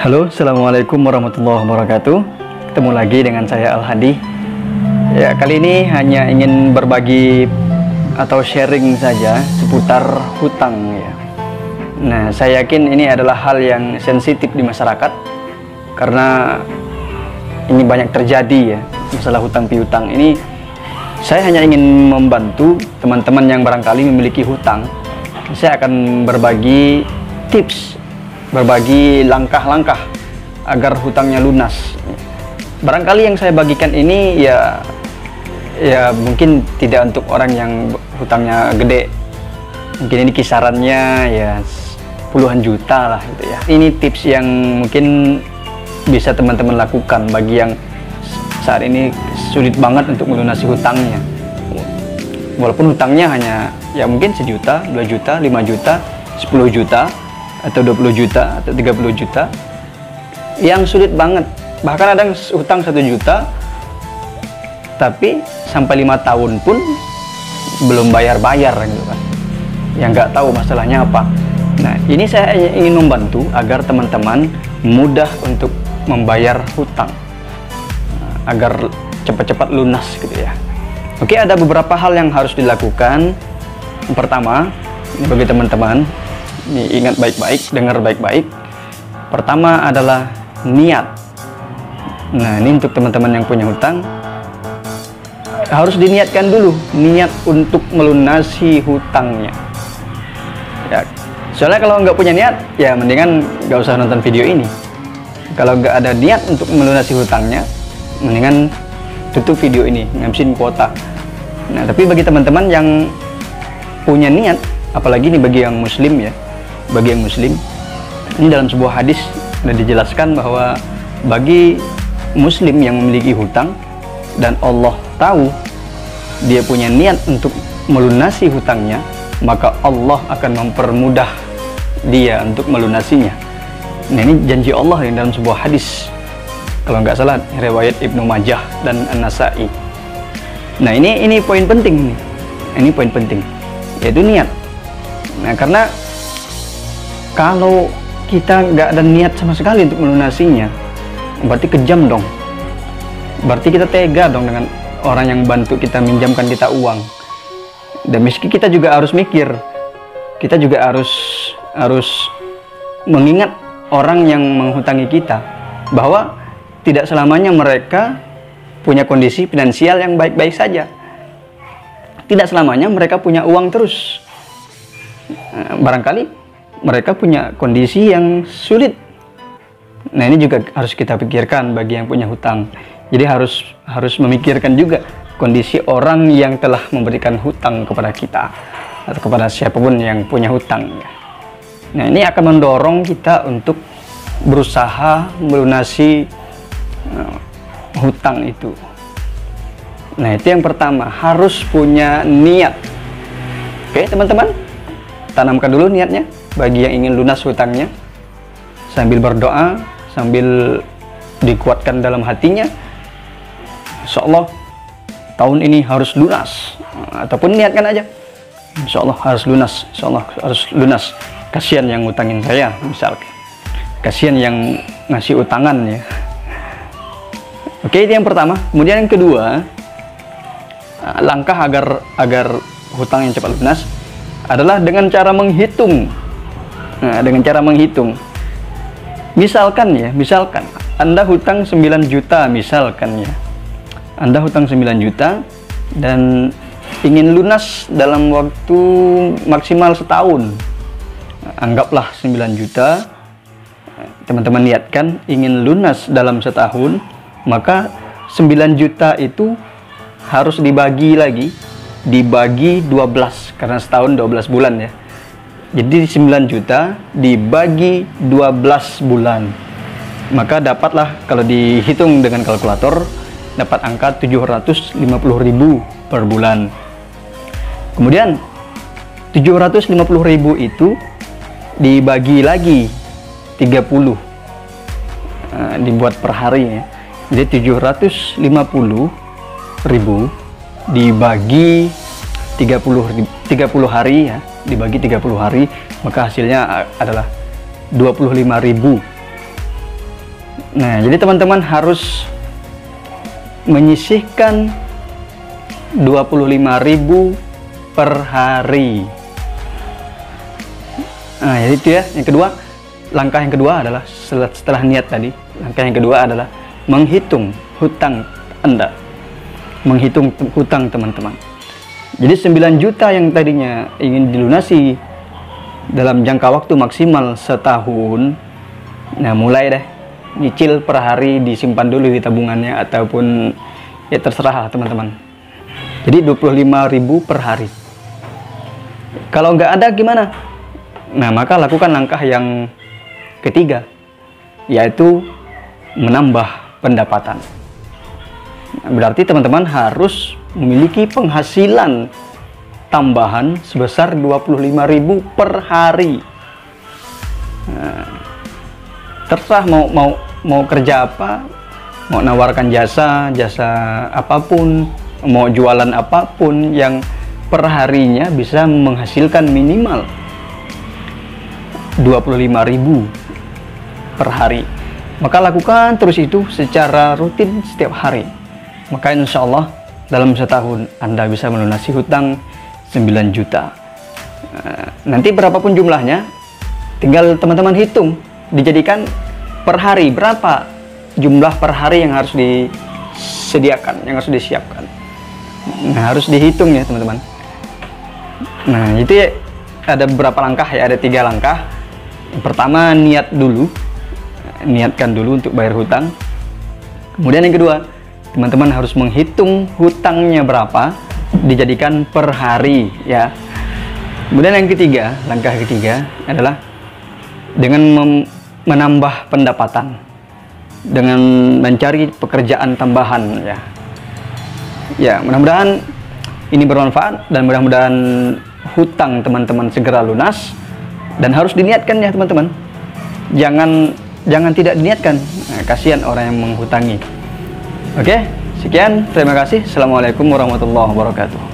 Halo, Assalamualaikum warahmatullahi wabarakatuh. Ketemu lagi dengan saya Al-Hadi. Ya, kali ini hanya ingin berbagi atau sharing saja seputar hutang ya. Nah, saya yakin ini adalah hal yang sensitif di masyarakat karena ini banyak terjadi ya, masalah hutang piutang ini. Saya hanya ingin membantu teman-teman yang barangkali memiliki hutang. Saya akan berbagi tips, berbagi langkah-langkah agar hutangnya lunas. Barangkali yang saya bagikan ini ya mungkin tidak untuk orang yang hutangnya gede. Mungkin ini kisarannya ya puluhan juta lah gitu ya. Ini tips yang mungkin bisa teman-teman lakukan bagi yang saat ini sulit banget untuk melunasi hutangnya. Walaupun hutangnya hanya ya mungkin 1 juta, 2 juta, 5 juta, 10 juta, atau 20 juta, atau 30 juta. Yang sulit banget. Bahkan ada hutang 1 juta, tapi sampai 5 tahun pun belum bayar-bayar gitu kan. Yang nggak tahu masalahnya apa. Nah, ini saya ingin membantu agar teman-teman mudah untuk membayar hutang. Agar cepat-cepat lunas gitu ya. Oke, ada beberapa hal yang harus dilakukan. Yang pertama, ini bagi teman-teman, ini ingat baik-baik, dengar baik-baik. Pertama adalah niat. Nah, ini untuk teman-teman yang punya hutang, harus diniatkan dulu, niat untuk melunasi hutangnya. Ya, soalnya kalau nggak punya niat, ya mendingan nggak usah nonton video ini. Kalau nggak ada niat untuk melunasi hutangnya, mendingan tutup video ini, ngabisin kuota. Nah, tapi bagi teman-teman yang punya niat, apalagi ini bagi yang muslim ya, bagi yang muslim, ini dalam sebuah hadis sudah dijelaskan bahwa bagi muslim yang memiliki hutang dan Allah tahu dia punya niat untuk melunasi hutangnya, maka Allah akan mempermudah dia untuk melunasinya. Nah, ini janji Allah yang dalam sebuah hadis, kalau nggak salah riwayat Ibnu Majah dan An-Nasai. Nah, ini poin penting nih. Ini poin penting, yaitu niat. Nah, karena kalau kita nggak ada niat sama sekali untuk melunasinya, berarti kejam dong. Berarti kita tega dong dengan orang yang bantu kita, minjamkan kita uang. Dan meski kita juga harus mikir, kita juga harus mengingat orang yang menghutangi kita, bahwa tidak selamanya mereka punya kondisi finansial yang baik-baik saja. Tidak selamanya mereka punya uang terus. Barangkali mereka punya kondisi yang sulit. Nah, ini juga harus kita pikirkan bagi yang punya hutang. Jadi harus memikirkan juga kondisi orang yang telah memberikan hutang kepada kita atau kepada siapapun yang punya hutang. Nah, ini akan mendorong kita untuk berusaha melunasi hutang itu. Nah, itu yang pertama, harus punya niat. Oke, teman-teman, tanamkan dulu niatnya bagi yang ingin lunas hutangnya, sambil berdoa, sambil dikuatkan dalam hatinya, insya Allah tahun ini harus lunas. Ataupun niatkan aja, insya Allah harus lunas, insya Allah harus lunas. Kasihan yang ngutangin saya, misalkan, kasihan yang ngasih utangan ya. Oke, itu yang pertama. Kemudian yang kedua, langkah agar hutang yang cepat lunas adalah dengan cara menghitung. Nah, dengan cara menghitung. Misalkan Anda hutang 9 juta misalkan ya. Anda hutang 9 juta dan ingin lunas dalam waktu maksimal setahun. Anggaplah 9 juta. Teman-teman niatkan ingin lunas dalam setahun, maka 9 juta itu harus dibagi lagi, dibagi 12, karena setahun 12 bulan ya. Jadi 9 juta dibagi 12 bulan, maka dapatlah, kalau dihitung dengan kalkulator, dapat angka 750.000 per bulan. Kemudian 750.000 itu dibagi lagi 30, dibuat per hari ya. Jadi 750.000 dibagi 30 hari ya, dibagi 30 hari, maka hasilnya adalah 25.000 Nah, jadi teman-teman harus menyisihkan 25.000 per hari. Nah, jadi itu ya. Yang kedua, langkah yang kedua adalah setelah niat tadi, langkah yang kedua adalah menghitung hutang Anda. Menghitung hutang teman-teman. Jadi 9 juta yang tadinya ingin dilunasi dalam jangka waktu maksimal setahun, nah mulai deh nyicil per hari, disimpan dulu di tabungannya ataupun ya terserah teman-teman. Jadi 25.000 per hari. Kalau nggak ada gimana? Nah, maka lakukan langkah yang ketiga, yaitu menambah pendapatan. Nah, berarti teman-teman harus memiliki penghasilan tambahan sebesar 25.000 per hari. Nah, terserah mau kerja apa, mau nawarkan jasa apapun, mau jualan apapun yang per harinya bisa menghasilkan minimal 25.000 per hari. Maka lakukan terus itu secara rutin setiap hari. Maka insya Allah dalam setahun Anda bisa melunasi hutang 9 juta. Nanti berapapun jumlahnya, tinggal teman-teman hitung, dijadikan per hari berapa jumlah per hari yang harus disediakan, yang harus disiapkan. Nah, harus dihitung ya teman-teman. Nah, itu ya, ada beberapa langkah ya, ada 3 langkah. Yang pertama, niat dulu, niatkan dulu untuk bayar hutang. Kemudian yang kedua, teman-teman harus menghitung hutangnya berapa, dijadikan per hari ya. Kemudian yang ketiga, langkah ketiga adalah dengan menambah pendapatan, dengan mencari pekerjaan tambahan ya. Ya, mudah-mudahan ini bermanfaat dan mudah-mudahan hutang teman-teman segera lunas, dan harus diniatkan ya teman-teman. Jangan tidak diniatkan. Nah, kasihan orang yang menghutangi. Oke, sekian, terima kasih. Assalamualaikum warahmatullahi wabarakatuh.